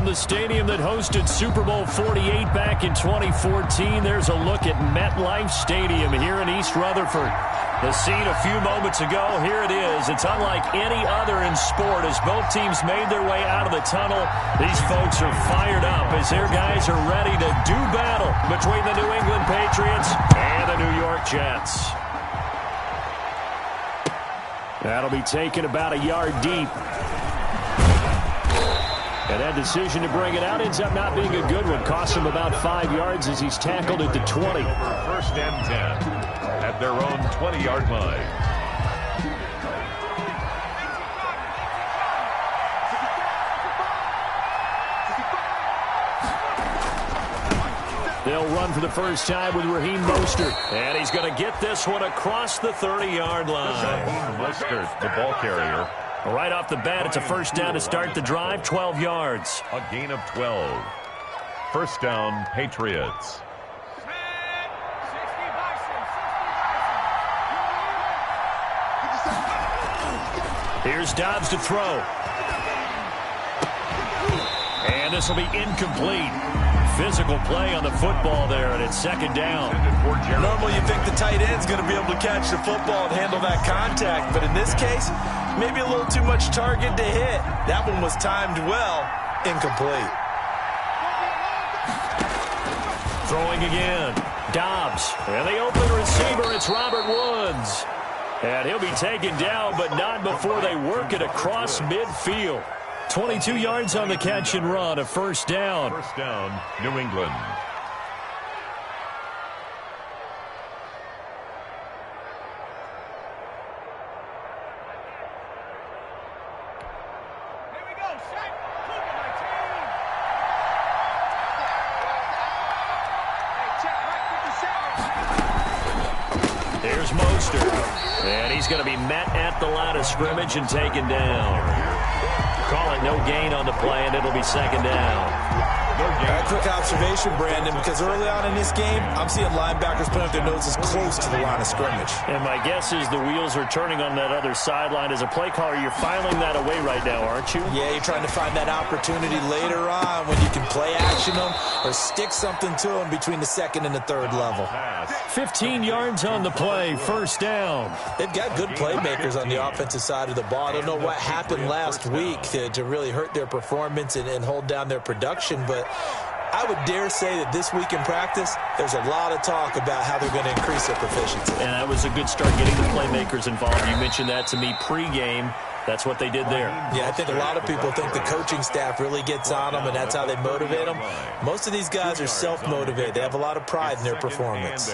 From the stadium that hosted Super Bowl 48 back in 2014, there's a look at MetLife Stadium here in East Rutherford. The scene a few moments ago, here it is. It's unlike any other in sport as both teams made their way out of the tunnel. These folks are fired up as their guys are ready to do battle between the New England Patriots and the New York Jets. That'll be taken about a yard deep. And that decision to bring it out ends up not being a good one. Costs him about 5 yards as he's tackled at the 20. First and 10 at their own 20-yard line. They'll run for the first time with Raheem Mostert. And he's going to get this one across the 30-yard line. Mostert, the ball carrier. Right off the bat, it's a first down to start the drive, 12 yards. A gain of 12. First down, Patriots. Here's Dobbs to throw. And this will be incomplete. Physical play on the football there, and it's second down. Normally you think the tight end's going to be able to catch the football and handle that contact, but in this case, maybe a little too much target to hit. That one was timed well, incomplete. Throwing again, Dobbs, and the open receiver, it's Robert Woods. And he'll be taken down, but not before they work it across midfield. 22 yards on the catch and run, a first down. First down, New England. Here we go, set. Cougar, my team. Hey, check right 57. There's Mostert. And he's going to be met at the line of scrimmage and taken down. Call it no gain on the play, and it'll be second down. A quick observation, Brandon, because early on in this game, I'm seeing linebackers putting up their noses close to the line of scrimmage. And my guess is the wheels are turning on that other sideline. As a play caller, you're filing that away right now, aren't you? Yeah, you're trying to find that opportunity later on when you can play action them or stick something to them between the second and the third level. 15 yards on the play, first down. They've got good playmakers on the offensive side of the ball. I don't know what happened last week to really hurt their performance and hold down their production, but I would dare say that this week in practice, there's a lot of talk about how they're going to increase their proficiency. And that was a good start getting the playmakers involved. You mentioned that to me pregame. That's what they did there. Yeah, I think a lot of people think the coaching staff really gets on them, and that's how they motivate them. Most of these guys are self-motivated. They have a lot of pride in their performance.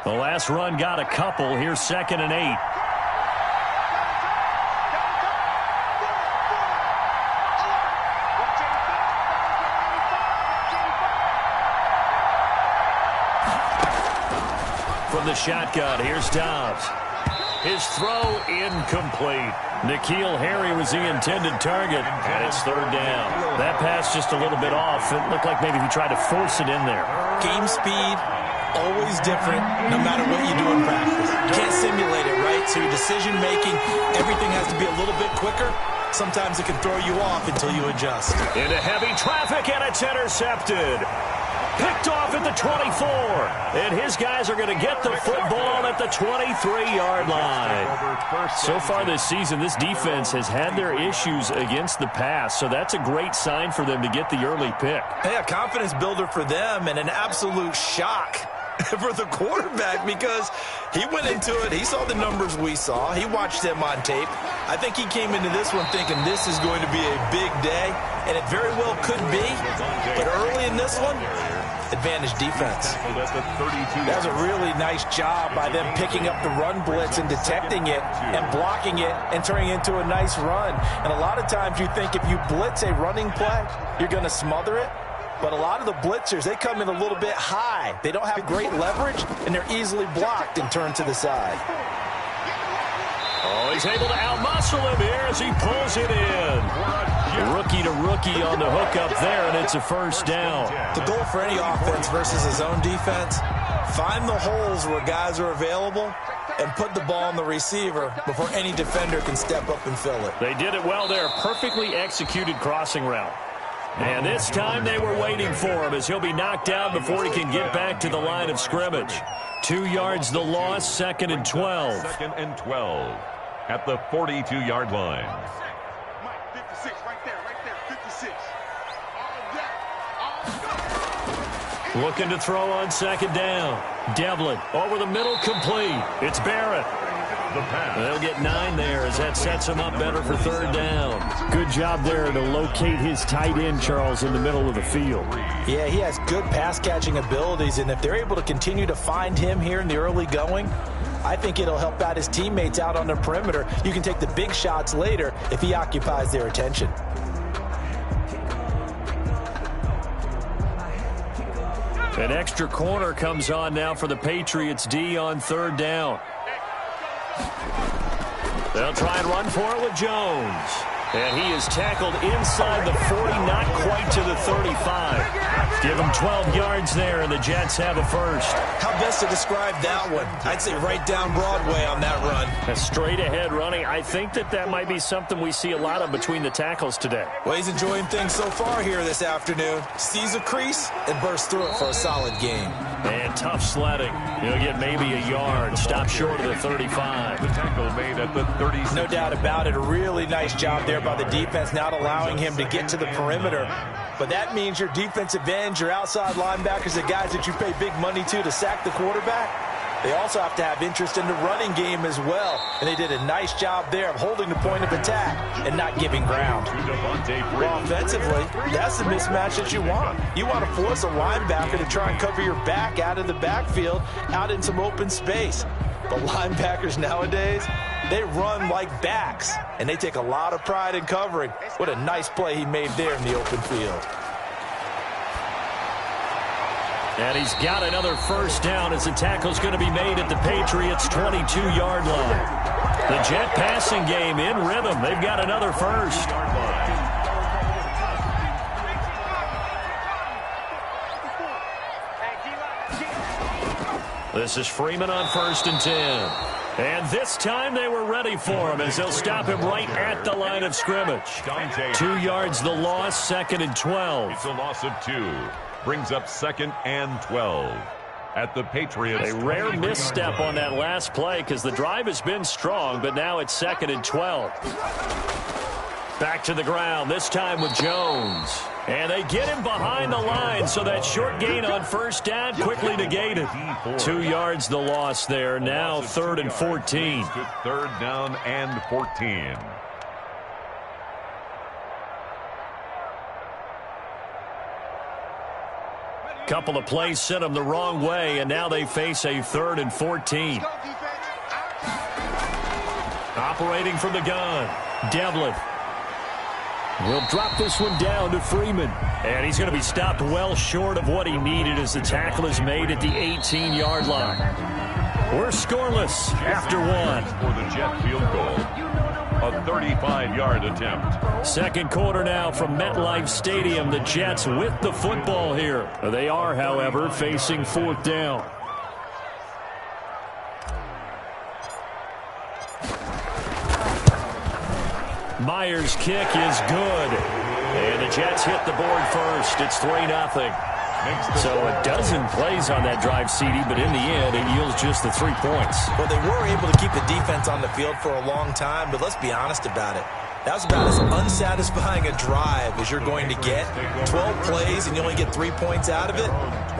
The last run got a couple. Here's second and 8. From the shotgun, here's Dobbs. His throw incomplete. N'Keal Harry was the intended target, and it's third down. That pass just a little bit off. It looked like maybe he tried to force it in there. Game speed, always different, no matter what you do in practice. You can't simulate it, right? So your decision-making, everything has to be a little bit quicker. Sometimes it can throw you off until you adjust. Into heavy traffic, and it's intercepted. Picked off at the 24. And his guys are going to get the football at the 23-yard line. So far this season, this defense has had their issues against the pass, so that's a great sign for them to get the early pick. Yeah, confidence builder for them and an absolute shock for the quarterback because he went into it. He saw the numbers we saw. He watched them on tape. I think he came into this one thinking this is going to be a big day, and it very well could be. But early in this one, advantage defense. That was a really nice job by them picking up the run blitz and detecting it and blocking it and turning it into a nice run. And a lot of times you think if you blitz a running play, you're going to smother it. But a lot of the blitzers, they come in a little bit high. They don't have great leverage, and they're easily blocked and turned to the side. Oh, he's able to outmuscle him here as he pulls it in. Rookie to rookie on the hook up there, and it's a first down. The goal for any offense versus his own defense, find the holes where guys are available and put the ball on the receiver before any defender can step up and fill it. They did it well there. Perfectly executed crossing route. And this time they were waiting for him as he'll be knocked down before he can get back to the line of scrimmage. 2 yards the loss, 2nd and 12. 2nd and 12 at the 42-yard line. Mike, 56, right there, 56. Looking to throw on 2nd down. Devlin over the middle, complete. It's Barrett. The pass. They'll get 9 there as that sets him up better for 3rd down. Good job there to locate his tight end, Charles, in the middle of the field. Yeah, he has good pass-catching abilities, and if they're able to continue to find him here in the early going, I think it'll help out his teammates out on the perimeter. You can take the big shots later if he occupies their attention. An extra corner comes on now for the Patriots D on 3rd down. They'll try and run for it with Jones. And he is tackled inside the 40, not quite to the 35. Give him 12 yards there, and the Jets have a first. How best to describe that one? I'd say right down Broadway on that run. A straight-ahead running. I think that might be something we see a lot of between the tackles today. Well, he's enjoying things so far here this afternoon. Sees a crease and bursts through it for a solid game. And tough sledding. He'll get maybe a yard. Stop short of the 35. The tackle made at the 36. No doubt about it. A really nice job there by the defense, not allowing him to get to the perimeter. But that means your defensive ends, your outside linebackers, the guys that you pay big money to sack the quarterback, they also have to have interest in the running game as well. And they did a nice job there of holding the point of attack and not giving ground. Well, offensively, that's the mismatch that you want. You want to force a linebacker to try and cover your back out of the backfield, out in some open space. But linebackers nowadays, they run like backs, and they take a lot of pride in covering. What a nice play he made there in the open field. And he's got another first down as the tackle's going to be made at the Patriots' 22-yard line. The Jet passing game in rhythm. They've got another first. This is Freeman on 1st and 10. And this time they were ready for him as they'll stop him right at the line of scrimmage. 2 yards the loss, 2nd and 12. It's a loss of 2. Brings up 2nd and 12 at the Patriots. A rare misstep on that last play because the drive has been strong, but now it's 2nd and 12. Back to the ground, this time with Jones. And they get him behind the line, so that short gain on first down quickly negated. 2 yards the loss there, now 3rd and 14. 3rd down and 14. Couple of plays sent them the wrong way, and now they face a 3rd and 14. Operating from the gun, Devlin. We'll drop this one down to Freeman. And he's going to be stopped well short of what he needed as the tackle is made at the 18-yard line. We're scoreless after 1. For the Jet field goal. A 35-yard attempt. Second quarter now from MetLife Stadium. The Jets with the football here. They are, however, facing 4th down. Myers' kick is good. And the Jets hit the board first. It's 3-0. So a dozen plays on that drive, CD, but in the end, it yields just the 3 points. Well, they were able to keep the defense on the field for a long time, but let's be honest about it. That was about as unsatisfying a drive as you're going to get. 12 plays and you only get 3 points out of it.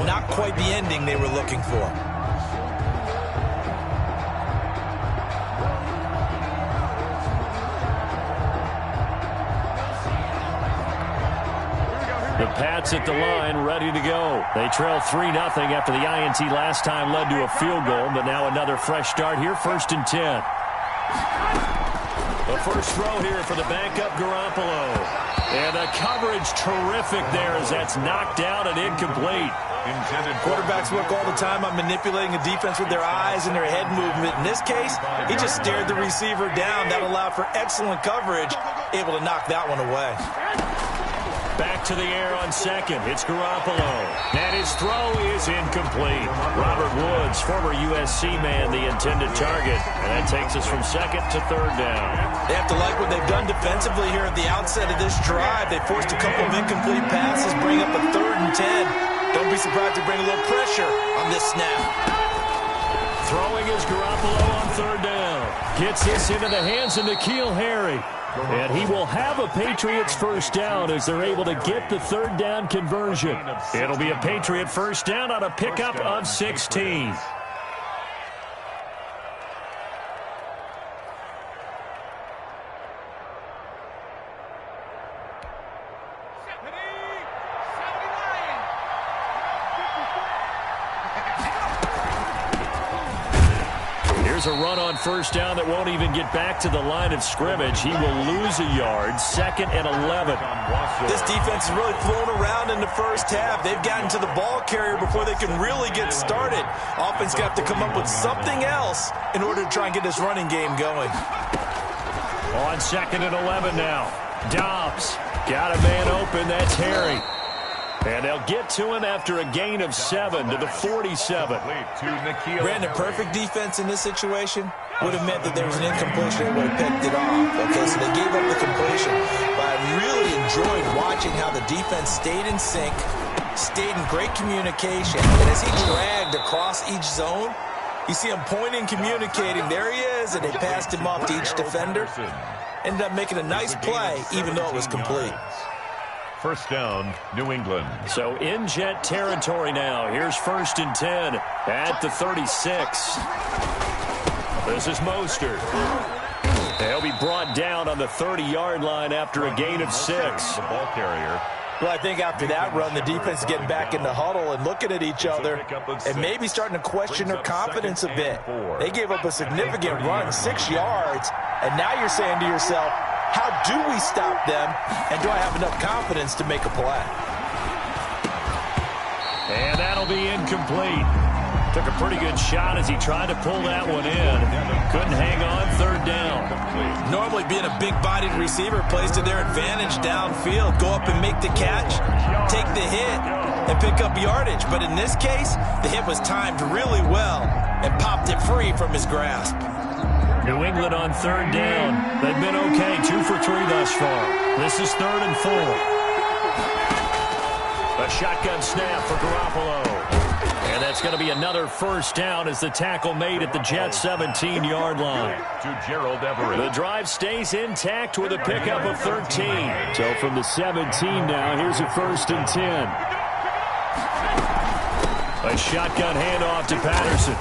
Not quite the ending they were looking for. The Pats at the line, ready to go. They trail 3-0 after the INT last time led to a field goal, but now another fresh start here, 1st and 10. The first throw here for the backup Garoppolo. And the coverage terrific there as that's knocked out and incomplete. Quarterbacks work all the time on manipulating a defense with their eyes and their head movement. In this case, he just stared the receiver down. That allowed for excellent coverage, able to knock that one away. Back to the air on second. It's Garoppolo. And his throw is incomplete. Robert Woods, former USC man, the intended target. And that takes us from second to third down. They have to like what they've done defensively here at the outset of this drive. They forced a couple of incomplete passes, bring up a 3rd and 10. Don't be surprised to bring a little pressure on this snap. Throwing is Garoppolo on 3rd down. Gets this into the hands of N'Keal Harry. And he will have a Patriots first down as they're able to get the 3rd down conversion. It'll be a Patriot first down on a pickup of 16. Here's a run on first down that won't even get back to the line of scrimmage. He will lose a yard. 2nd and 11. This defense is really thrown around in the first half. They've gotten to the ball carrier before they can really get started. Offense got to come up with something else in order to try and get this running game going. On 2nd and 11 now. Dobbs got a man open. That's Harry. And they'll get to him after a gain of 7 to the 47. Brandon, perfect defense in this situation would have meant that there was an incompletion. They would have picked it off. Okay, so they gave up the completion. But I really enjoyed watching how the defense stayed in sync, stayed in great communication. And as he dragged across each zone, you see him pointing, communicating. There he is, and they passed him off to each defender. Ended up making a nice play, even though it was complete. First down, New England. So in Jet territory now. Here's 1st and 10 at the 36. This is Mostert. They'll be brought down on the 30-yard line after a gain of 6. The ball carrier. Well, I think after that run, the defense is getting back in the huddle and looking at each other and maybe starting to question their confidence a bit. They gave up a significant run, 6 yards, and now you're saying to yourself, how do we stop them, and do I have enough confidence to make a play? And that'll be incomplete. Took a pretty good shot as he tried to pull that one in. Couldn't hang on. 3rd down. Normally being a big-bodied receiver plays to their advantage downfield. Go up and make the catch, take the hit, and pick up yardage. But in this case, the hit was timed really well and popped it free from his grasp. New England on 3rd down. They've been okay, 2 for 3 thus far. This is 3rd and 4. A shotgun snap for Garoppolo. And that's going to be another first down as the tackle made at the Jets' 17-yard line. To Gerald Everett. The drive stays intact with a pickup of 13. So from the 17 now, here's a 1st and 10. A shotgun handoff to Patterson.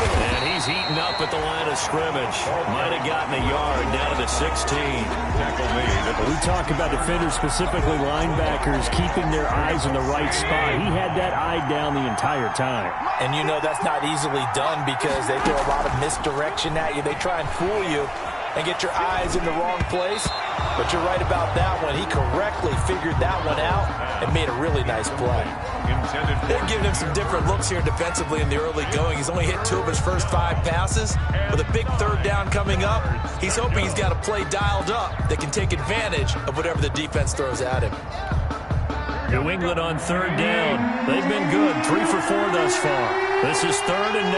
And he's eaten up at the line of scrimmage. Might have gotten a yard down to the 16. Tackle made. We talk about defenders, specifically linebackers, keeping their eyes in the right spot. He had that eye down the entire time. And you know that's not easily done because they throw a lot of misdirection at you. They try and fool you and get your eyes in the wrong place. But you're right about that one. He correctly figured that one out and made a really nice play. They're giving him some different looks here defensively in the early going. He's only hit 2 of his first 5 passes. With a big 3rd down coming up, he's hoping he's got a play dialed up that can take advantage of whatever the defense throws at him. New England on 3rd down. They've been good, 3 for 4 thus far. This is 3rd and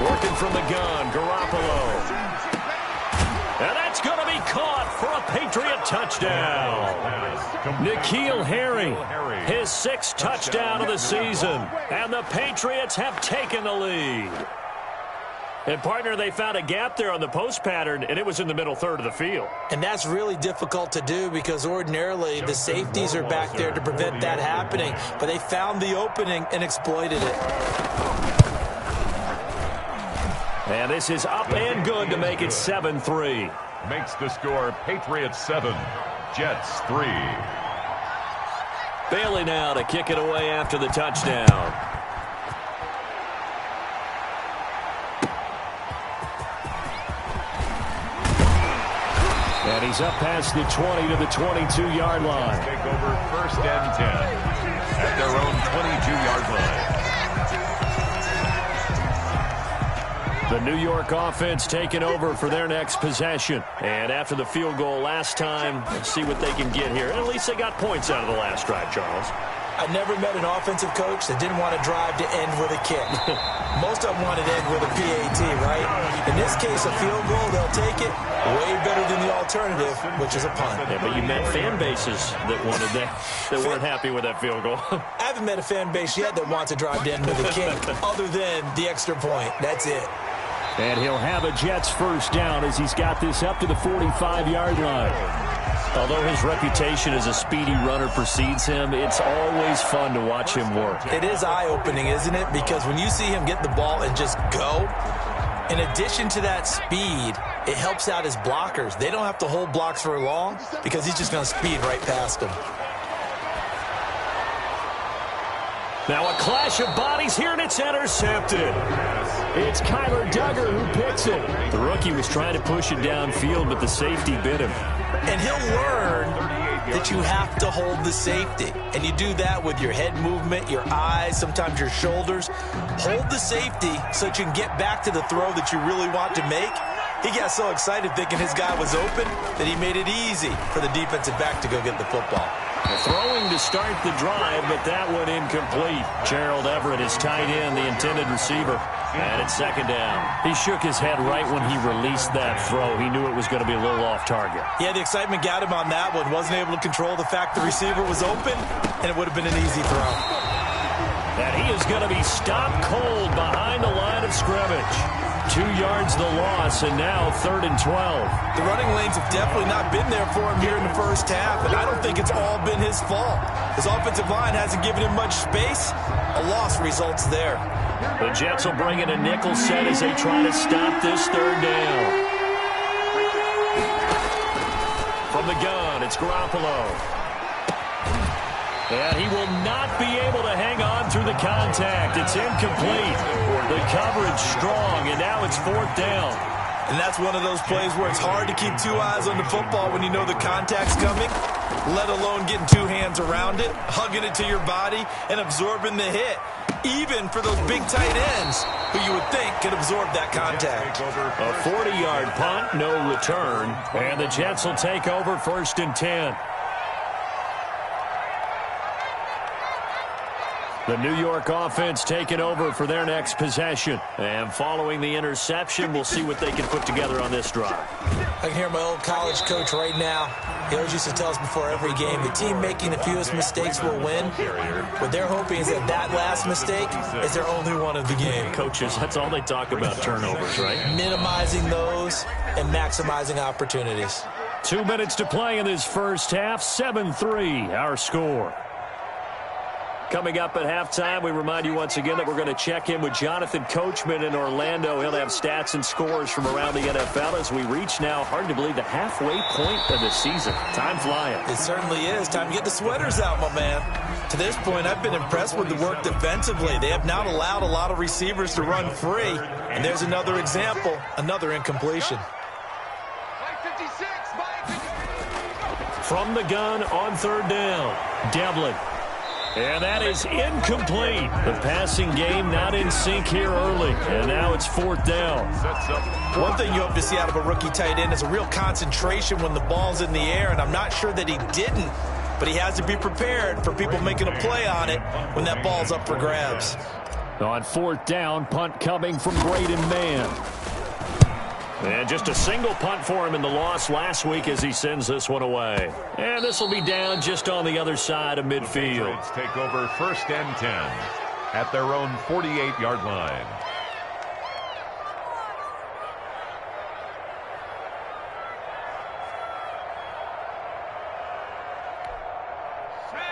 9. Working from the gun, Garoppolo. And that's going to be caught for a Patriot touchdown. N'Keal Harry, his 6th touchdown of the season. And the Patriots have taken the lead. And, partner, they found a gap there on the post pattern, and it was in the middle 3rd of the field. And that's really difficult to do because ordinarily the safeties are back there to prevent that happening. But they found the opening and exploited it. And this is up and good to make it 7-3. Makes the score Patriots 7, Jets 3. Bailey now to kick it away after the touchdown. And he's up past the 20 to the 22-yard line. Take over 1st and 10 at their own 22-yard line. The New York offense taking over for their next possession. And after the field goal last time, let's see what they can get here. And at least they got points out of the last drive, Charles. I never met an offensive coach that didn't want to drive to end with a kick. Most of them wanted to end with a PAT, right? In this case, a field goal, they'll take it. Way better than the alternative, which is a punt. Yeah, but you met fan bases that wanted that weren't happy with that field goal. I haven't met a fan base yet that wants to drive to end with a kick, other than the extra point. That's it. And he'll have a Jets first down as he's got this up to the 45-yard line. Although his reputation as a speedy runner precedes him, it's always fun to watch him work. It is eye-opening, isn't it? Because when you see him get the ball and just go, in addition to that speed, it helps out his blockers. They don't have to hold blocks for long because he's just going to speed right past them. Now a clash of bodies here, and it's intercepted. It's Kyler Duggar who picks it. The rookie was trying to push it downfield, but the safety bit him. And he'll learn that you have to hold the safety. And you do that with your head movement, your eyes, sometimes your shoulders. Hold the safety so that you can get back to the throw that you really want to make. He got so excited thinking his guy was open that he made it easy for the defensive back to go get the football. Throwing to start the drive, but that one incomplete. Gerald Everett is tight end, the intended receiver. And it's second down. He shook his head right when he released that throw. He knew it was going to be a little off target. Yeah, the excitement got him on that one. Wasn't able to control the fact the receiver was open, and it would have been an easy throw. And he is going to be stopped cold behind the line of scrimmage. 2 yards the loss, and now 3rd and 12. The running lanes have definitely not been there for him here in the first half, and I don't think it's all been his fault. His offensive line hasn't given him much space. A loss results there. The Jets will bring in a nickel set as they try to stop this 3rd down. From the gun, it's Garoppolo. And he will not be able to hang on through the contact. It's incomplete. The coverage strong, and now it's 4th down. And that's one of those plays where it's hard to keep 2 eyes on the football when you know the contact's coming, let alone getting 2 hands around it, hugging it to your body, and absorbing the hit. Even for those big tight ends who you would think could absorb that contact. A 40-yard punt, no return, and the Jets will take over 1st and 10. The New York offense taking over for their next possession. And following the interception, we'll see what they can put together on this drive. I can hear my old college coach right now. He always used to tell us before every game, the team making the fewest mistakes will win. What they're hoping is that that last mistake is their only one of the game. Coaches, that's all they talk about, turnovers, right? Minimizing those and maximizing opportunities. 2 minutes to play in this first half. 7-3, our score. Coming up at halftime, we remind you once again that we're going to check in with Jonathan Coachman in Orlando. He'll have stats and scores from around the NFL as we reach now, hard to believe, the halfway point of the season. Time flying. It certainly is. Time to get the sweaters out, my man. To this point, I've been impressed with the work defensively. They have not allowed a lot of receivers to run free. And there's another example, another incompletion. From the gun on 3rd down, Devlin. And that is incomplete. The passing game not in sync here early. And now it's 4th down. One thing you hope to see out of a rookie tight end is a real concentration when the ball's in the air. And I'm not sure that he didn't. But he has to be prepared for people making a play on it when that ball's up for grabs. On 4th down, punt coming from Braden Mann. And just a single punt for him in the loss last week as he sends this one away. And this will be down just on the other side of midfield. The Patriots take over 1st and 10 at their own 48-yard line.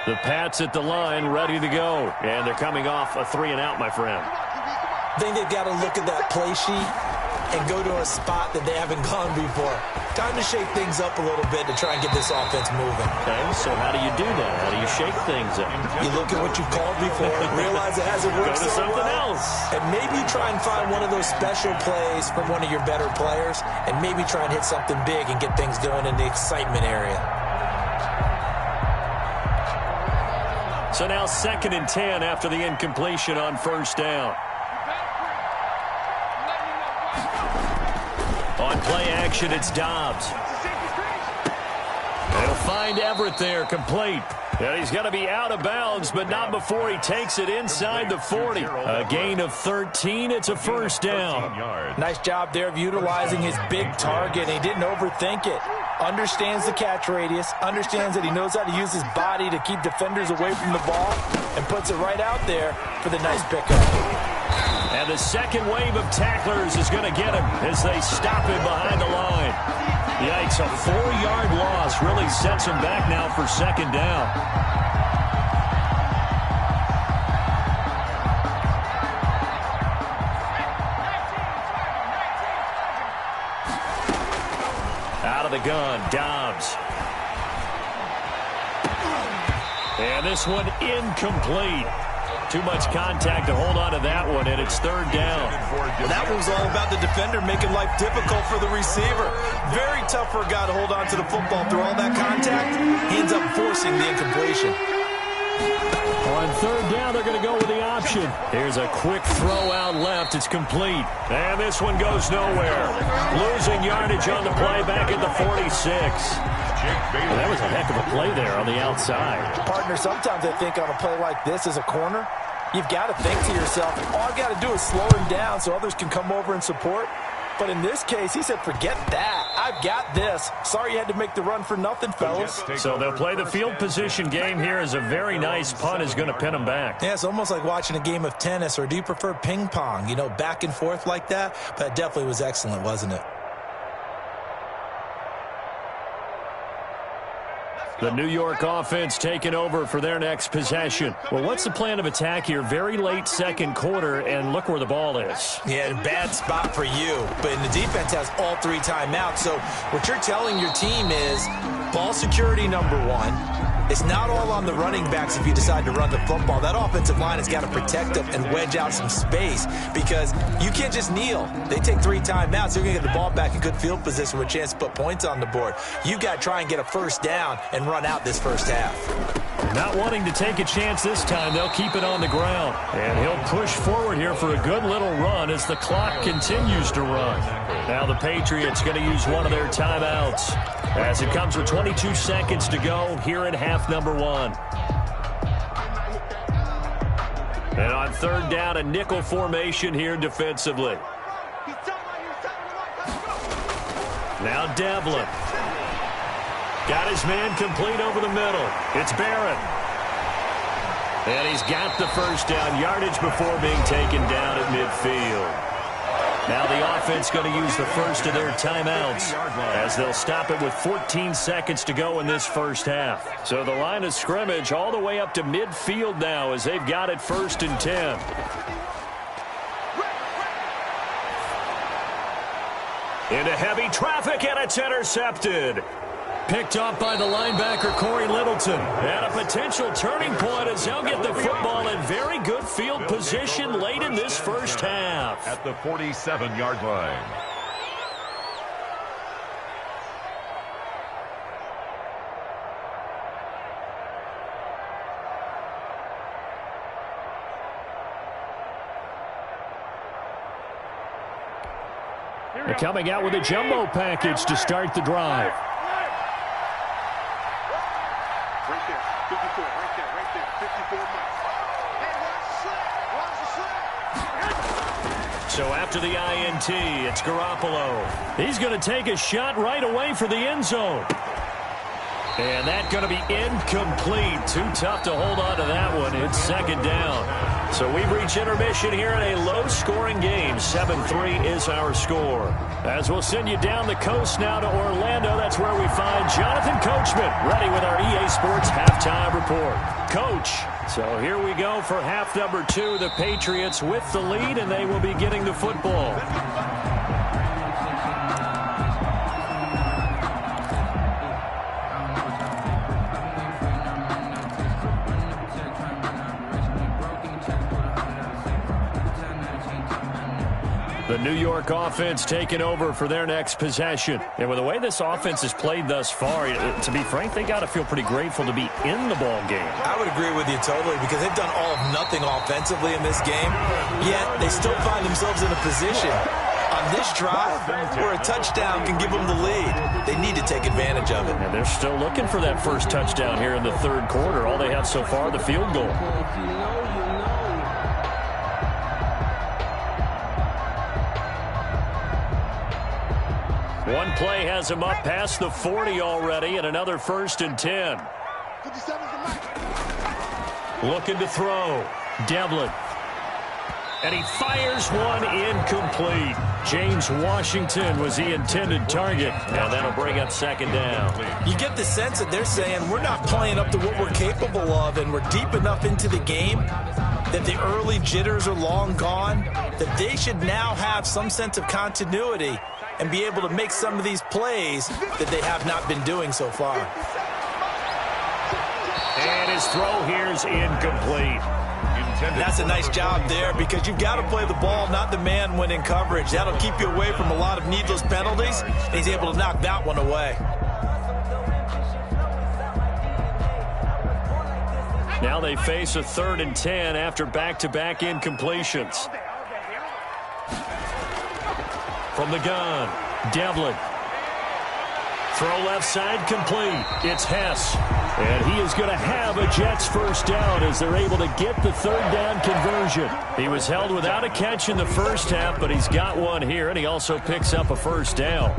The Pats at the line, ready to go. And they're coming off a 3-and-out, my friend. I think they've got to look at that play sheet and go to a spot that they haven't gone before. Time to shake things up a little bit to try and get this offense moving. Okay, so how do you do that? How do you shake things up? You look at what you've called before, realize it hasn't worked Go to so something well, else. and maybe try and find one of those special plays from one of your better players, and maybe try and hit something big and get things going in the excitement area. So now 2nd and 10 after the incompletion on 1st down. On play action, it's Dobbs. They'll find Everett there, complete. And he's going to be out of bounds, but not before he takes it inside the 40. A gain of 13. It's a first down. Nice job there of utilizing his big target. He didn't overthink it. Understands the catch radius, understands that he knows how to use his body to keep defenders away from the ball, and puts it right out there for the nice pickup. And the second wave of tacklers is going to get him as they stop him behind the line. Yikes, a 4-yard loss really sets him back now for second down. Out of the gun, Dobbs. And this one incomplete. Too much contact to hold on to that one, and it's third down. Well, that one was all about the defender making life difficult for the receiver. Very tough for a guy to hold on to the football through all that contact. He ends up forcing the incompletion. On third down, they're going to go with the option. Here's a quick throw out left. It's complete. And this one goes nowhere. Losing yardage on the play back at the 46. Well, that was a heck of a play there on the outside. Partner, sometimes I think on a play like this as a corner, you've got to think to yourself, all I've got to do is slow him down so others can come over and support. But in this case, he said, forget that. I've got this. Sorry you had to make the run for nothing, fellas. So they'll play the field position game here as a very nice punt is going to pin them back. Yeah, it's almost like watching a game of tennis, or do you prefer ping pong? You know, back and forth like that? But it definitely was excellent, wasn't it? The New York offense taking over for their next possession. Well, what's the plan of attack here? Very late second quarter, and look where the ball is. Yeah, bad spot for you. But the defense has all 3 timeouts. So what you're telling your team is ball security number 1. It's not all on the running backs if you decide to run the football. That offensive line has got to protect them and wedge out some space because you can't just kneel. They take 3 timeouts. They're going to get the ball back in good field position with a chance to put points on the board. You've got to try and get a first down and run out this first half. Not wanting to take a chance this time, they'll keep it on the ground. And he'll push forward here for a good little run as the clock continues to run. Now the Patriots going to use one of their timeouts as it comes with 22 seconds to go here in half number 1. And on third down, a nickel formation here defensively. Now Devlin. Got his man complete over the middle. It's Barrett. And he's got the first down yardage before being taken down at midfield. Now the offense going to use the first of their timeouts as they'll stop it with 14 seconds to go in this first half. So the line of scrimmage all the way up to midfield now as they've got it 1st and 10. Into heavy traffic, and it's intercepted. Picked off by the linebacker, Corey Littleton. And a potential turning point as they'll get the football in very good field position late in this first half. At the 47-yard line. They're coming out with a jumbo package to start the drive. Right there, 54, right there, 54 miles. Hey, watch the slip, So after the INT, it's Garoppolo. He's going to take a shot right away for the end zone. And that's going to be incomplete. Too tough to hold on to that one. It's second down. So we've reached intermission here in a low-scoring game. 7-3 is our score. As we'll send you down the coast now to Orlando, that's where we find Jonathan Coachman, ready with our EA Sports halftime report. Coach, so here we go for half number 2. The Patriots with the lead, and they will be getting the football. The New York offense taking over for their next possession. And with the way this offense has played thus far, to be frank, they got to feel pretty grateful to be in the ball game. I would agree with you totally because they've done all of nothing offensively in this game, yet they still find themselves in a position on this drive where a touchdown can give them the lead. They need to take advantage of it. And they're still looking for that first touchdown here in the third quarter. All they have so far, the field goal. One play has him up past the 40 already, and another 1st and 10. Looking to throw. Devlin. And he fires one incomplete. James Washington was the intended target, and that'll bring up 2nd down. You get the sense that they're saying we're not playing up to what we're capable of, and we're deep enough into the game that the early jitters are long gone, that they should now have some sense of continuity and be able to make some of these plays that they have not been doing so far. And his throw here's incomplete. That's a nice job there because you've got to play the ball, not the man when in coverage. That'll keep you away from a lot of needless penalties, and he's able to knock that one away. Now they face a 3rd and 10 after back-to-back incompletions. From the gun, Devlin. Throw left side complete. It's Hess. And he is going to have a Jets first down as they're able to get the 3rd down conversion. He was held without a catch in the first half, but he's got one here, and he also picks up a first down.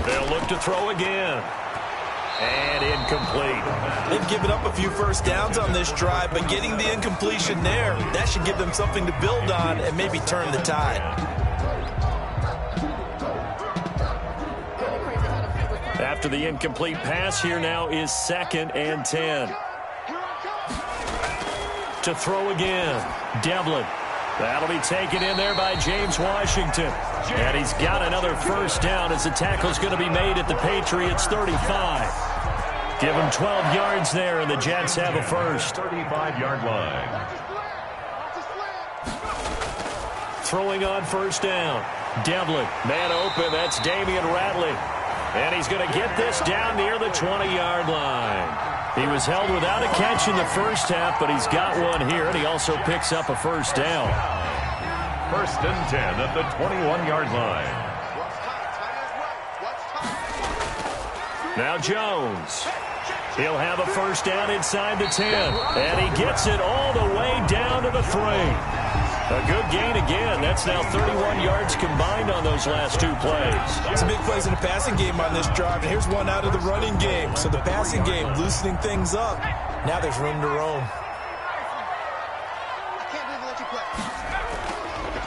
They'll look to throw again. And incomplete. They've given up a few first downs on this drive, but getting the incompletion there, that should give them something to build on and maybe turn the tide. After the incomplete pass, here now is 2nd and 10. To throw again, Devlin. That'll be taken in there by James Washington. And he's got another first down as the tackle's going to be made at the Patriots' 35. Give him 12 yards there, and the Jets have a first. 35-yard line. Throwing on first down. Devlin, man open. That's Damian Ratley. And he's going to get this down near the 20-yard line. He was held without a catch in the first half, but he's got one here, and he also picks up a first down. 1st and 10 at the 21-yard line. Now Jones. He'll have a first down inside the 10, and he gets it all the way down to the 3. A good gain again. That's now 31 yards combined on those last 2 plays. Some big plays in the passing game on this drive, and here's one out of the running game. So the passing game loosening things up. Now there's room to roam.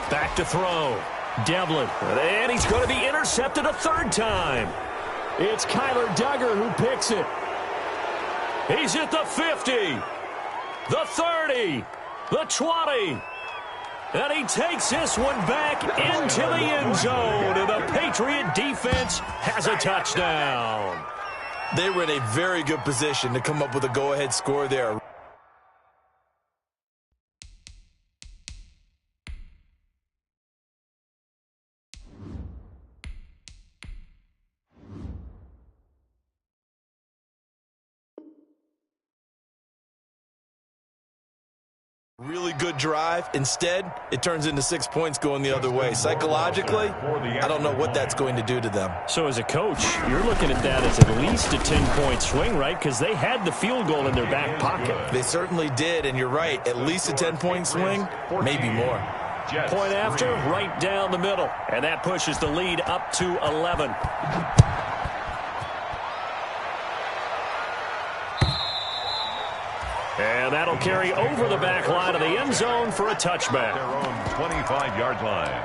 Back to throw. Devlin. And he's going to be intercepted a 3rd time. It's Kyler Duggar who picks it. He's at the 50, the 30, the 20. And he takes this one back into the end zone. And the Patriot defense has a touchdown. They were in a very good position to come up with a go-ahead score there. Really good drive. Instead, it turns into 6 points going the other way. Psychologically, I don't know what that's going to do to them. So as a coach, you're looking at that as at least a 10-point swing, right? Because they had the field goal in their back pocket. They certainly did, and you're right. At least a 10-point swing, maybe more. Point after, right down the middle. And that pushes the lead up to 11. And that'll carry over the back line of the end zone for a touchback. Their own 25-yard line.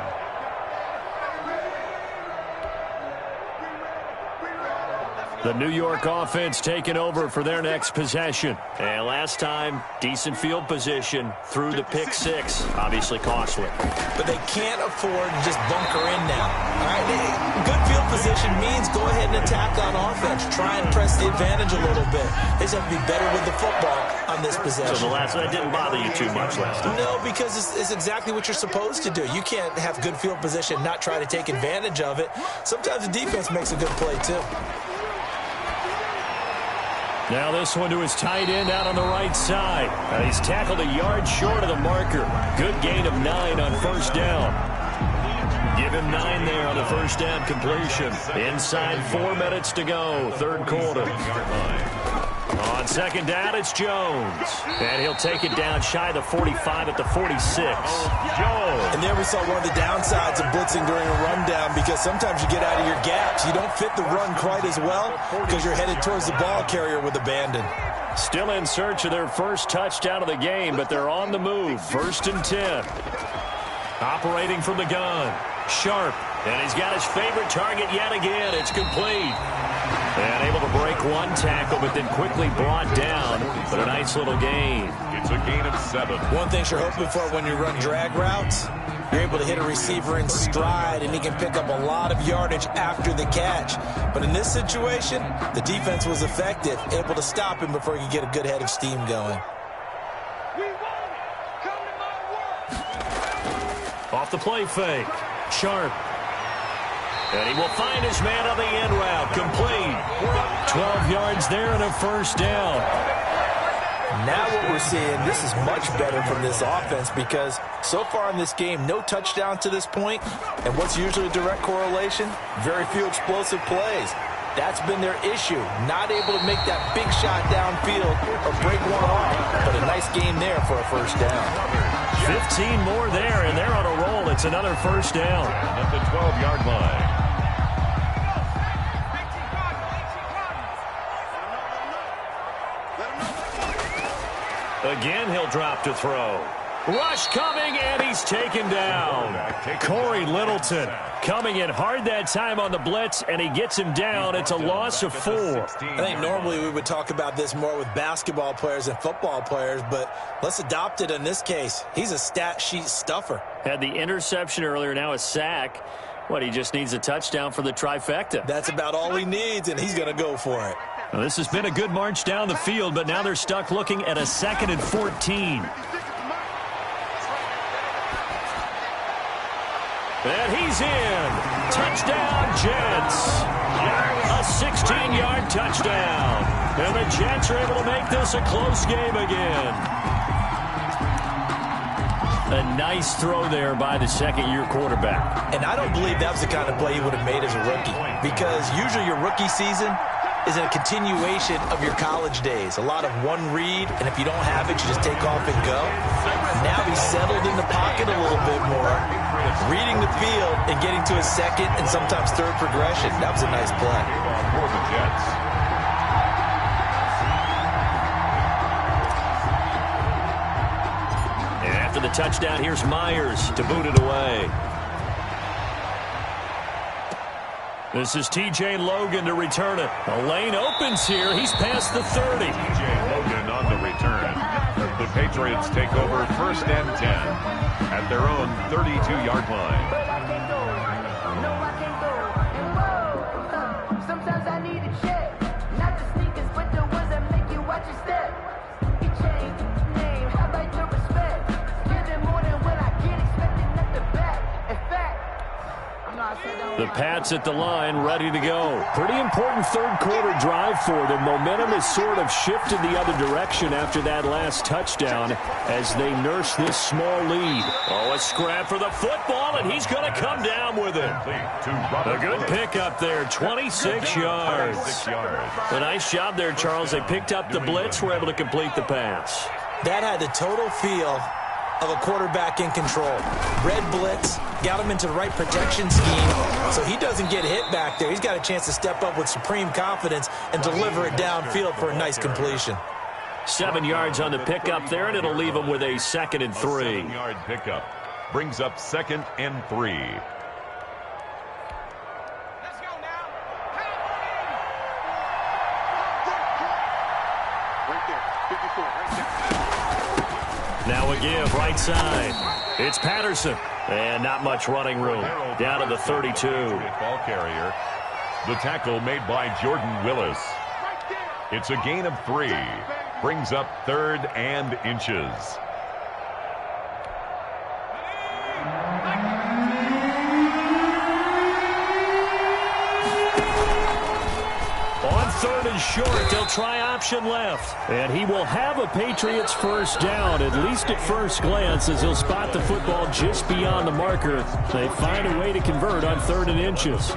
The New York offense taking over for their next possession. And last time, decent field position through the pick six. Obviously costly. But they can't afford to just bunker in now. All right, good field position means go ahead and attack on offense. Try and press the advantage a little bit. They just have to be better with the football on this possession. So that didn't bother you too much last time? No, because it's exactly what you're supposed to do. You can't have good field position and not try to take advantage of it. Sometimes the defense makes a good play, too. Now this one to his tight end out on the right side. And he's tackled a yard short of the marker. Good gain of 9 on first down. Give him 9 there on the first down completion. Inside 4 minutes to go, third quarter. On second down, it's Jones. And he'll take it down shy of the 45 at the 46. Jones. And there we saw one of the downsides of blitzing during a rundown, because sometimes you get out of your gaps. You don't fit the run quite as well because you're headed towards the ball carrier with abandon. Still in search of their first touchdown of the game, but they're on the move. 1st and 10. Operating from the gun. Sharp. And he's got his favorite target yet again. It's complete. And able to break one tackle, but then quickly brought down. But a nice little gain. It's a gain of 7. One thing you're hoping for when you run drag routes, you're able to hit a receiver in stride, and he can pick up a lot of yardage after the catch. But in this situation, the defense was effective, able to stop him before he could get a good head of steam going. Off the play fake. Sharp. And he will find his man on the end route. Complete. 12 yards there and a first down. Now what we're seeing, this is much better from this offense, because so far in this game, no touchdown to this point. And what's usually a direct correlation? Very few explosive plays. That's been their issue. Not able to make that big shot downfield or break one off. But a nice game there for a first down. 15 more there, and they're on a roll. It's another first down. At the 12-yard line. Again, he'll drop to throw. Rush coming, and he's taken down. Corey Littleton coming in hard that time on the blitz, and he gets him down. It's a loss of 4. I think normally we would talk about this more with basketball players and football players, but let's adopt it in this case. He's a stat sheet stuffer. Had the interception earlier, now a sack. What, he just needs a touchdown for the trifecta. That's about all he needs, and he's going to go for it. Well, this has been a good march down the field, but now they're stuck looking at a 2nd and 14. And he's in. Touchdown, Jets. A 16-yard touchdown. And the Jets are able to make this a close game again. A nice throw there by the second-year quarterback. And I don't believe that was the kind of play he would have made as a rookie, because usually your rookie season is a continuation of your college days. A lot of one read, and if you don't have it, you just take off and go. Now he's settled in the pocket a little bit more, reading the field and getting to his second and sometimes third progression. That was a nice play. For the Jets. And after the touchdown, here's Myers to boot it away. This is T.J. Logan to return it. A lane opens here. He's past the 30. T.J. Logan on the return. The Patriots take over 1st and 10 at their own 32-yard line. Sometimes I need a check, not the sneakers, but the ones that make you watch your step. You change name, how about your respect? Give it more than what I get expected at the back. In fact, I'm not saying the Pats at the line, ready to go. Pretty important third quarter drive for them. Momentum has sort of shifted the other direction after that last touchdown as they nurse this small lead. Oh, a scrap for the football, and he's going to come down with it. A good pickup there, 26 yards. A nice job there, Charles. They picked up the blitz, were able to complete the pass. That had the total feel of a quarterback in control. Red blitz, got him into the right protection scheme, so he doesn't get hit back there. He's got a chance to step up with supreme confidence and deliver it downfield for a nice completion. 7 yards on the pickup there, and it'll leave him with a 2nd and 3. 7-yard pickup brings up 2nd and 3. Now a give, right side. It's Patterson. And not much running room. Down to the 32. Ball carrier. The tackle made by Jordan Willis. It's a gain of 3. Brings up 3rd and inches. On 3rd and short, they'll try option left. And he will have a Patriots first down, at least at first glance, as he'll spot the football just beyond the marker. They find a way to convert on 3rd and inches.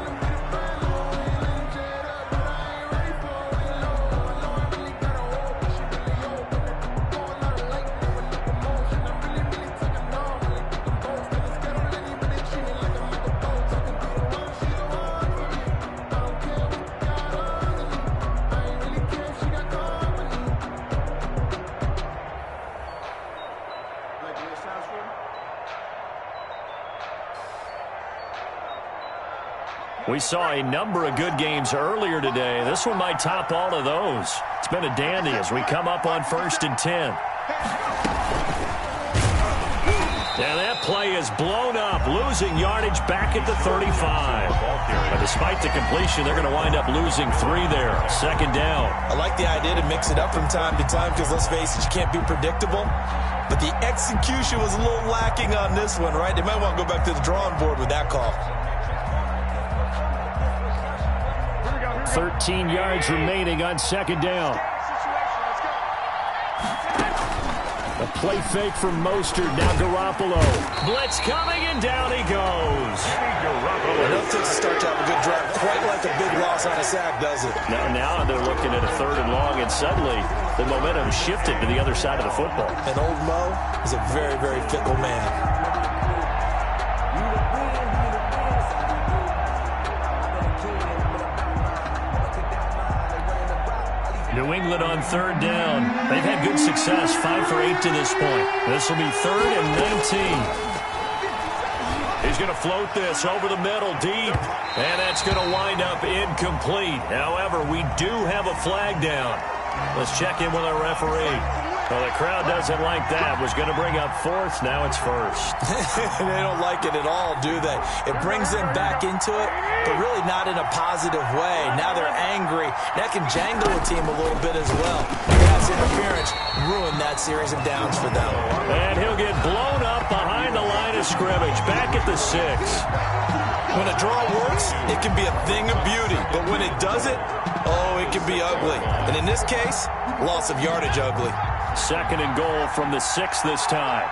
We saw a number of good games earlier today. This one might top all of those. It's been a dandy as we come up on 1st and 10. And that play is blown up, losing yardage back at the 35. But despite the completion, they're going to wind up losing 3 there. 2nd down. I like the idea to mix it up from time to time because, let's face it, you can't be predictable. But the execution was a little lacking on this one, right? They might want to go back to the drawing board with that call. 13 yards remaining on 2nd down. A play fake from Mostert. Now Garoppolo. Blitz coming, and down he goes. Enough to start to have a good drive. Quite like a big loss on a sack, does it? Now they're looking at a 3rd and long, and suddenly the momentum shifted to the other side of the football. And old Mo is a very, very fickle man. New England on 3rd down. They've had good success, 5 for 8 to this point. This will be 3rd and 19. He's going to float this over the middle deep, and that's going to wind up incomplete. However, we do have a flag down. Let's check in with our referee. Well, the crowd doesn't like that. Was going to bring up 4th. Now it's 1st. They don't like it at all, do they? It brings them back into it, but really not in a positive way. Now they're angry. That can jangle the team a little bit as well. Pass interference ruined that series of downs for them. And he'll get blown up behind the line of scrimmage. Back at the 6. When a draw works, it can be a thing of beauty. But when it doesn't, oh, it can be ugly. And in this case, loss of yardage ugly. 2nd and goal from the 6 this time.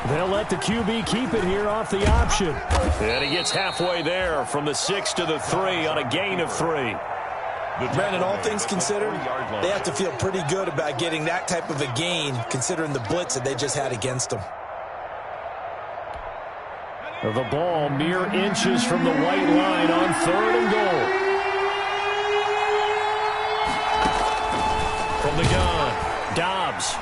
They'll let the QB keep it here off the option. And he gets halfway there from the 6 to the 3 on a gain of 3. Brandon, all things considered, they have to feel pretty good about getting that type of a gain considering the blitz that they just had against them. The ball mere inches from the white line on 3rd and goal. From the gun, Dobbs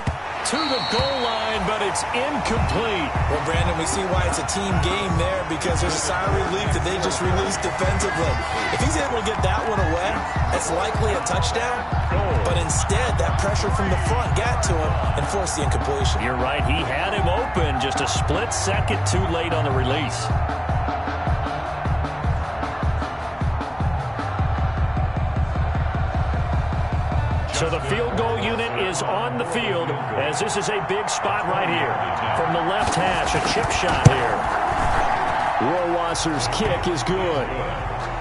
to the goal line, but it's incomplete. Well, Brandon, we see why it's a team game there because there's a sigh of relief that they just released defensively. If he's able to get that one away, that's likely a touchdown. But instead, that pressure from the front got to him and forced the incompletion. You're right. He had him open just a split second too late on the release. So the field goal unit is on the field as this is a big spot right here. From the left hash, a chip shot here. Rohrwasser's kick is good.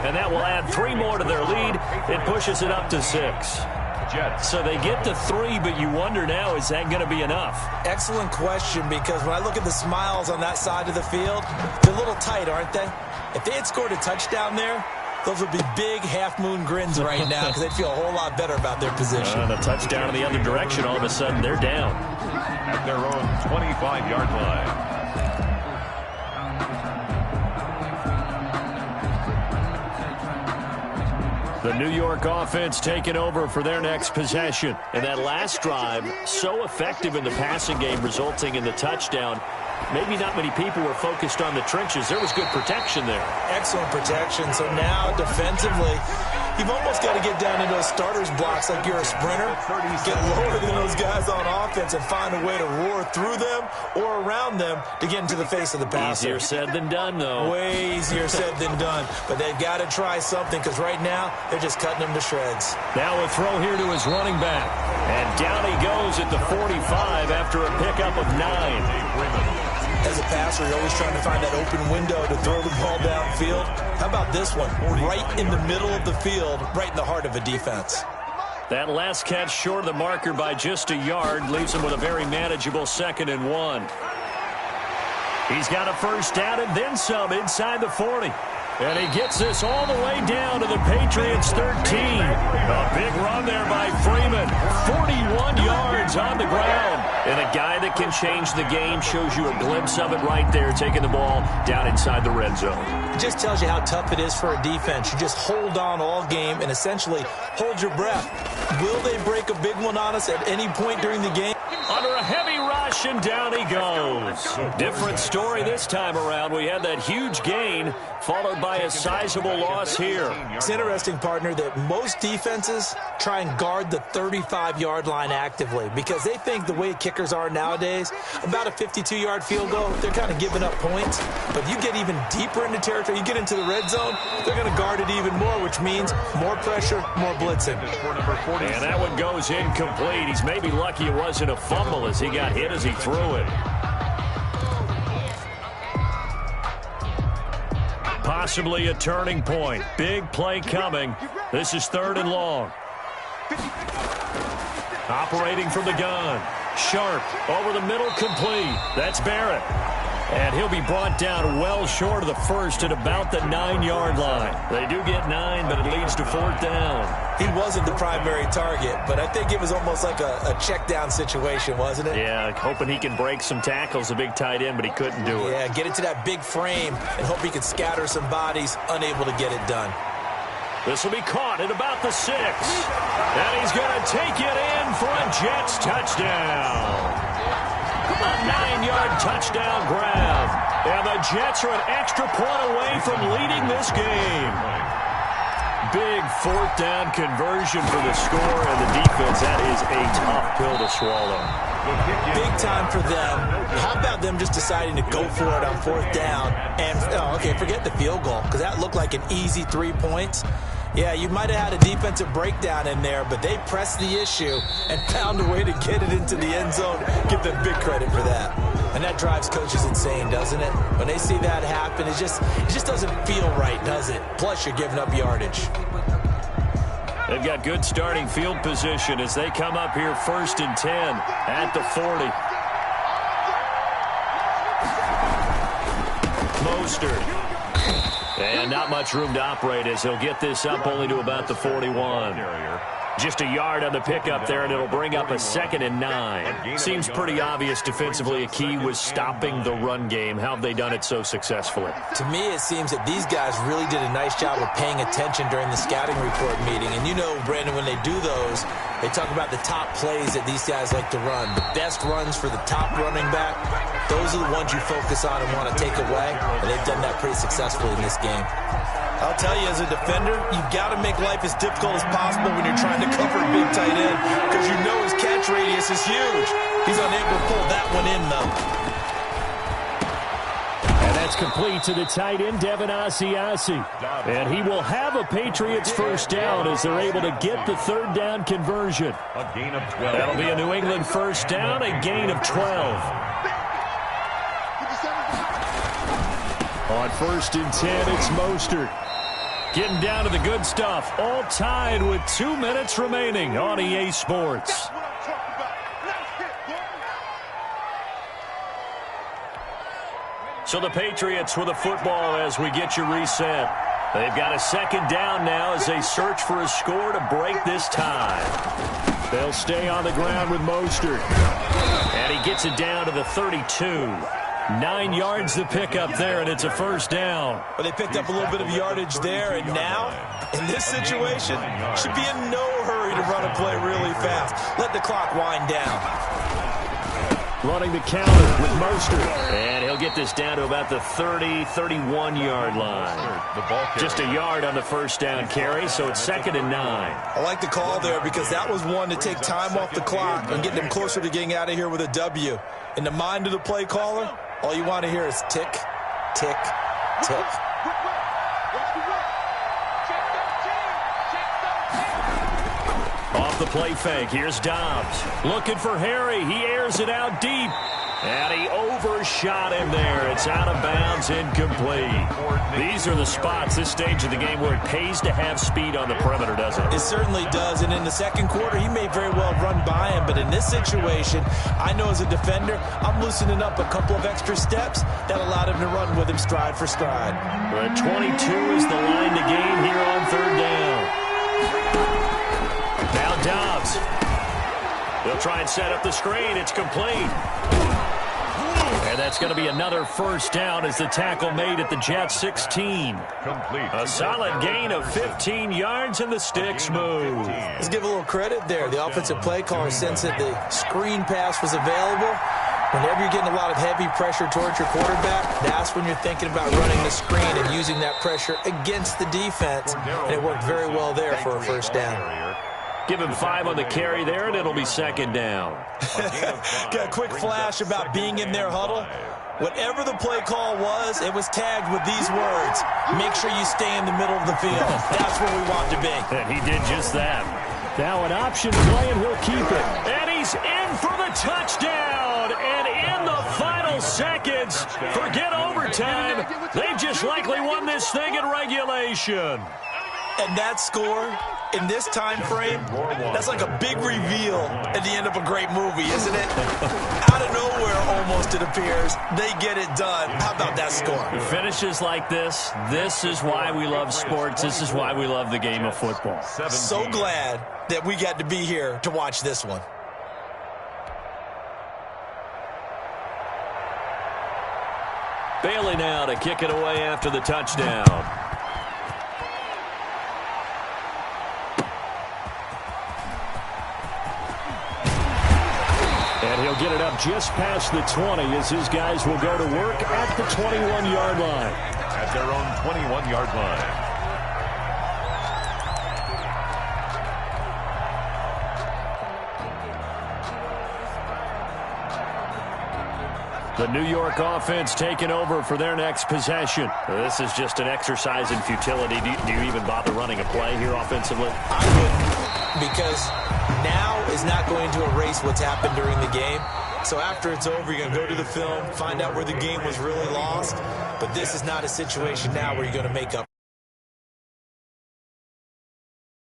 And that will add 3 more to their lead. It pushes it up to 6. So they get to 3, but you wonder now, is that going to be enough? Excellent question, because when I look at the smiles on that side of the field, they're a little tight, aren't they? If they had scored a touchdown there, those would be big half-moon grins right now because they'd feel a whole lot better about their position. And a touchdown in the other direction, all of a sudden they're down. At their own 25-yard line. The New York offense taking over for their next possession. And that last drive, so effective in the passing game, resulting in the touchdown. maybe not many people were focused on the trenches. There was good protection there. Excellent protection. So now, defensively, you've almost got to get down into those starters blocks like you're a sprinter. Get lower than those guys on offense and find a way to roar through them or around them to get into the face of the passer. Easier said than done, though. Way easier said than done. But they've got to try something because right now they're just cutting them to shreds. Now a throw here to his running back. And down he goes at the 45 after a pickup of 9. As a passer, you're always trying to find that open window to throw the ball downfield. How about this one? Right in the middle of the field, right in the heart of a defense. That last catch short of the marker by just a yard leaves him with a very manageable 2nd and 1. He's got a first down and then some inside the 40. And he gets this all the way down to the Patriots' 13. A big run there by Freeman. 41 yards on the ground. And a guy that can change the game shows you a glimpse of it right there, taking the ball down inside the red zone. It just tells you how tough it is for a defense. You just hold on all game and essentially hold your breath. Will they break a big one on us at any point during the game? Under a heavy rush, and down he goes. Different story this time around. We had that huge gain, followed by a sizable loss here. It's interesting, partner, that most defenses try and guard the 35-yard line actively because they think the way kickers are nowadays, about a 52-yard field goal, they're kind of giving up points. But you get even deeper into territory, you get into the red zone, they're going to guard it even more, which means more pressure, more blitzing. And that one goes incomplete. He's maybe lucky it wasn't a fumble as he got hit as he threw it. Possibly a turning point. Big play coming. This is 3rd and long. Operating from the gun. Sharp over the middle, complete. That's Barrett. And he'll be brought down well short of the first at about the 9-yard line. They do get 9, but it leads to 4th down. He wasn't the primary target, but I think it was almost like a check down situation, wasn't it? Yeah, hoping he can break some tackles, a big tight end, but he couldn't do it. Yeah, get into that big frame and hope he could scatter some bodies, unable to get it done. This will be caught at about the 6. And he's going to take it in for a Jets touchdown. A 9-yard touchdown grab. And the Jets are an extra point away from leading this game. Big 4th down conversion for the score, and the defense, that is a tough pill to swallow. Big time for them. How about them just deciding to go for it on 4th down? And, okay, forget the field goal, because that looked like an easy 3 points. Yeah, you might have had a defensive breakdown in there, but they pressed the issue and found a way to get it into the end zone. Give them big credit for that. And that drives coaches insane, doesn't it? When they see that happen, it just doesn't feel right, does it? Plus, you're giving up yardage. They've got good starting field position as they come up here 1st and 10 at the 40. Mostert. And not much room to operate as he'll get this up only to about the 41. Just a yard on the pickup there, and it'll bring up a 2nd and 9. Seems pretty obvious defensively a key was stopping the run game. How have they done it so successfully? To me, it seems that these guys really did a nice job of paying attention during the scouting report meeting. And you know, Brandon, when they do those, they talk about the top plays that these guys like to run. The best runs for the top running back, those are the ones you focus on and want to take away. And they've done that pretty successfully in this game. I'll tell you, as a defender, you've got to make life as difficult as possible when you're trying to cover a big tight end because you know his catch radius is huge. He's unable to pull that one in, though. And that's complete to the tight end, Devin Asiasi. And he will have a Patriots first down as they're able to get the 3rd down conversion. A gain of 12. That'll be a New England first down, a gain of 12. On 1st and 10, it's Mostert. Getting down to the good stuff. All tied with 2 minutes remaining on EA Sports. So the Patriots with the football as we get you reset. They've got a 2nd down now as they search for a score to break this tie. They'll stay on the ground with Mostert. And he gets it down to the 32. 9 yards to pick up there, and it's a first down. Well, they picked up a little bit of yardage there, and now, in this situation, should be in no hurry to run a play really fast. Let the clock wind down. running the counter with Mostert. And he'll get this down to about the 30, 31-yard line. Just a yard on the first down carry, so it's 2nd and 9. I like the call there because that was one to take time off the clock and get them closer to getting out of here with a W. In the mind of the play caller, all you want to hear is tick, tick, tick. Off the play fake, here's Dobbs. Looking for Harry. He airs it out deep. And he overshot him there. It's out of bounds, incomplete. These are the spots, this stage of the game, where it pays to have speed on the perimeter, doesn't it? It certainly does. And in the second quarter, he may very well run by him. But in this situation, I know as a defender, I'm loosening up a couple of extra steps that allowed him to run with him stride for stride. 22 is the line to gain here on 3rd down. Now Dobbs. He'll try and set up the screen. It's complete. And that's going to be another first down as the tackle made at the Jets 16. Complete. A solid gain of 15 yards and the sticks move. Let's give a little credit there. The offensive play caller sensed that the screen pass was available. Whenever you're getting a lot of heavy pressure towards your quarterback, that's when you're thinking about running the screen and using that pressure against the defense. And it worked very well there for a first down. Give him 5 on the carry there, and it'll be 2nd down. Got a quick flash about being in their huddle. Whatever the play call was, it was tagged with these words: make sure you stay in the middle of the field. That's where we want to be. And he did just that. Now an option play, and he'll keep it. And he's in for the touchdown. And in the final seconds, forget overtime. They've just likely won this thing in regulation. And that score, in this time frame, that's like a big reveal at the end of a great movie, isn't it? Out of nowhere, almost, it appears, they get it done. How about that score? Finishes like this is why we love sports. This is why we love the game of football. So glad that we got to be here to watch this one. Bailey now to kick it away after the touchdown. And he'll get it up just past the 20 as his guys will go to work at the 21-yard line. At their own 21-yard line. The New York offense taking over for their next possession. This is just an exercise in futility. Do you even bother running a play here offensively? I wouldn't, because now is not going to erase what's happened during the game. So after it's over, you're going to go to the film, find out where the game was really lost. But this is not a situation now where you're going to make up.